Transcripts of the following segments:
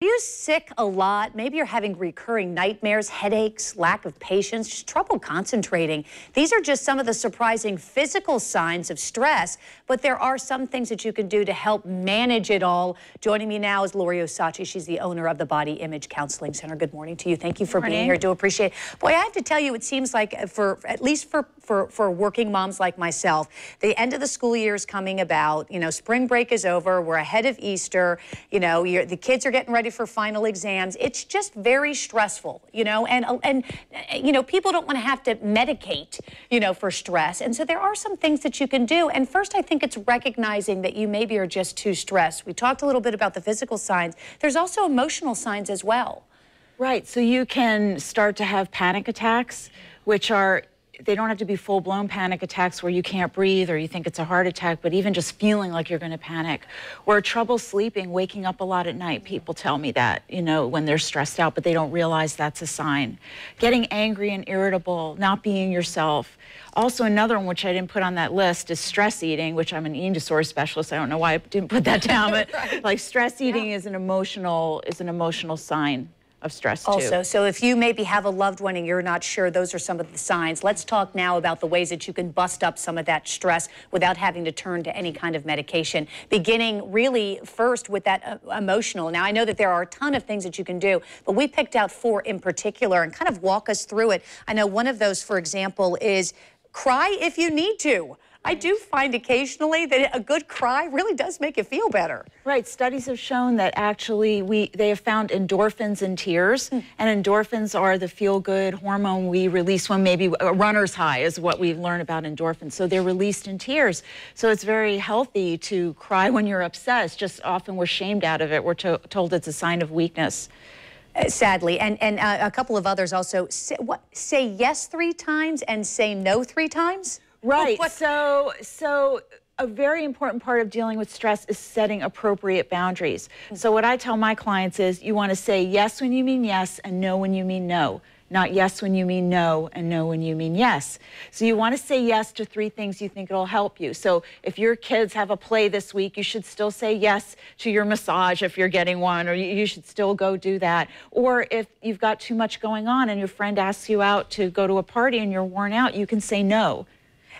Are you sick a lot? Maybe you're having recurring nightmares, headaches, lack of patience, just trouble concentrating. These are just some of the surprising physical signs of stress, but there are some things that you can do to help manage it all. Joining me now is Lori Osachi. She's the owner of the Body Image Counseling Center. Good morning to you. Thank you for being here. Do appreciate it. Boy, I have to tell you, it seems like at least for working moms like myself, the end of the school year is coming about. You know, spring break is over. We're ahead of Easter. You know, the kids are getting ready for final exams. It's just very stressful, you know, and you know, people don't want to have to medicate, you know, for stress. And so there are some things that you can do. And first, I think it's recognizing that you maybe are just too stressed. We talked a little bit about the physical signs. There's also emotional signs as well. Right. So you can start to have panic attacks, which are, they don't have to be full-blown panic attacks where you can't breathe or you think it's a heart attack, but even just feeling like you're going to panic. Or trouble sleeping, waking up a lot at night. People tell me that, you know, when they're stressed out, but they don't realize that's a sign. Getting angry and irritable, not being yourself. Also, another one, which I didn't put on that list, is stress eating, which I'm an eating disorder specialist. I don't know why I didn't put that down, but Right. Like stress eating is an emotional sign of stress too. Also, so if you maybe have a loved one and you're not sure, those are some of the signs. Let's talk now about the ways that you can bust up some of that stress without having to turn to any kind of medication. Beginning really first with that emotional. Now, I know that there are a ton of things that you can do, but we picked out 4 in particular and kind of walk us through it. I know one of those, for example, is cry if you need to. I do find occasionally that a good cry really does make you feel better. Right. Studies have shown that actually they have found endorphins in tears, and endorphins are the feel-good hormone we release when maybe a runner's high is what we've learned about endorphins. So they're released in tears. So it's very healthy to cry when you're upset. It's just often we're shamed out of it. We're told it's a sign of weakness. Sadly, and a couple of others also. Say yes 3 times and say no 3 times? Right. So a very important part of dealing with stress is setting appropriate boundaries. So what I tell my clients is you want to say yes when you mean yes and no when you mean no. Not yes when you mean no and no when you mean yes. So you want to say yes to 3 things you think it'll help you. So if your kids have a play this week, you should still say yes to your massage if you're getting one, or you should still go do that. Or if you've got too much going on and your friend asks you out to go to a party and you're worn out, you can say no.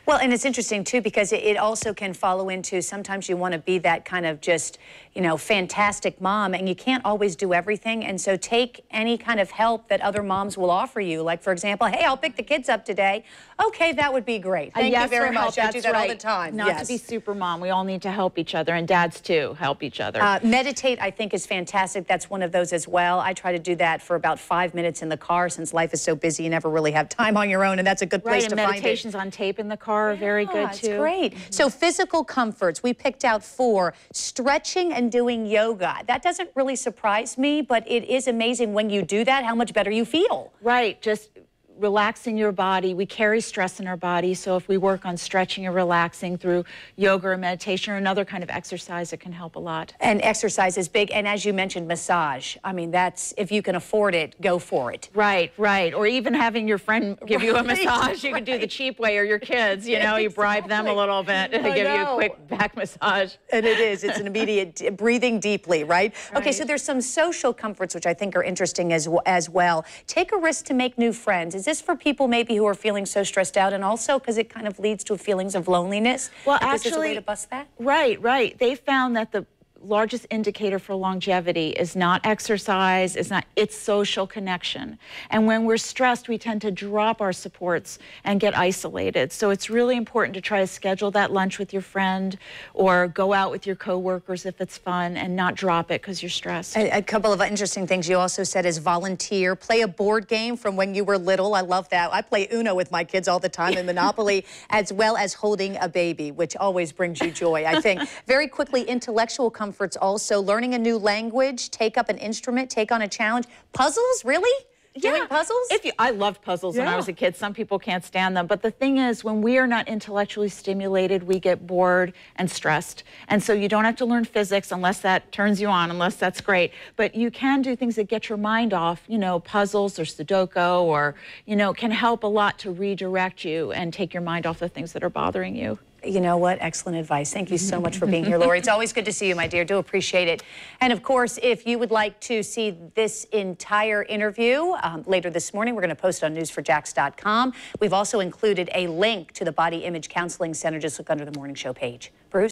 Well, and it's interesting, too, because it also can follow into sometimes you want to be that kind of just, you know, fantastic mom, and you can't always do everything. And so take any kind of help that other moms will offer you. Like, for example, hey, I'll pick the kids up today. Okay, that would be great. Thank you very much. I do that all the time. Not to be super mom. We all need to help each other, and dads, too, help each other. Meditate, I think, is fantastic. That's one of those as well. I try to do that for about 5 minutes in the car since life is so busy. You never really have time on your own, and that's a good place to find it. Right, and meditations on tape in the car are very good too. It's great. So physical comforts, we picked out 4. Stretching and doing yoga. That doesn't really surprise me, but it is amazing when you do that, how much better you feel. Right, just relaxing your body. We carry stress in our body, so if we work on stretching and relaxing through yoga or meditation or another kind of exercise, it can help a lot. And exercise is big, and as you mentioned, massage. I mean, that's, if you can afford it, go for it. Right, right. Or even having your friend give you a massage. You can do the cheap way, or your kids, you know, you bribe them a little bit to give you a quick back massage. And it is. It's an immediate breathing deeply, right? Okay, so there's some social comforts, which I think are interesting as well. Take a risk to make new friends. Is this for people maybe who are feeling so stressed out, and also because it kind of leads to feelings of loneliness? Well, actually, this is a way to bust that? Right, right. They found that the largest indicator for longevity is not exercise, it's social connection. And when we're stressed, we tend to drop our supports and get isolated. So it's really important to try to schedule that lunch with your friend or go out with your coworkers if it's fun, and not drop it because you're stressed. A couple of interesting things you also said is volunteer, play a board game from when you were little. I love that. I play Uno with my kids all the time, and Monopoly, as well as holding a baby, which always brings you joy, I think. Very quickly, intellectual comforts also, learning a new language, take up an instrument, take on a challenge. Puzzles, really? Doing puzzles? I loved puzzles when I was a kid. Some people can't stand them. But the thing is, when we are not intellectually stimulated, we get bored and stressed. And so you don't have to learn physics unless that turns you on, unless that's great. But you can do things that get your mind off, you know, puzzles or Sudoku, or, you know, can help a lot to redirect you and take your mind off the things that are bothering you. You know what? Excellent advice. Thank you so much for being here, Lori. It's always good to see you, my dear. Do appreciate it. And of course, if you would like to see this entire interview later this morning, we're going to post it on news4jax.com. We've also included a link to the Body Image Counseling Center. Just look under the Morning Show page. Bruce?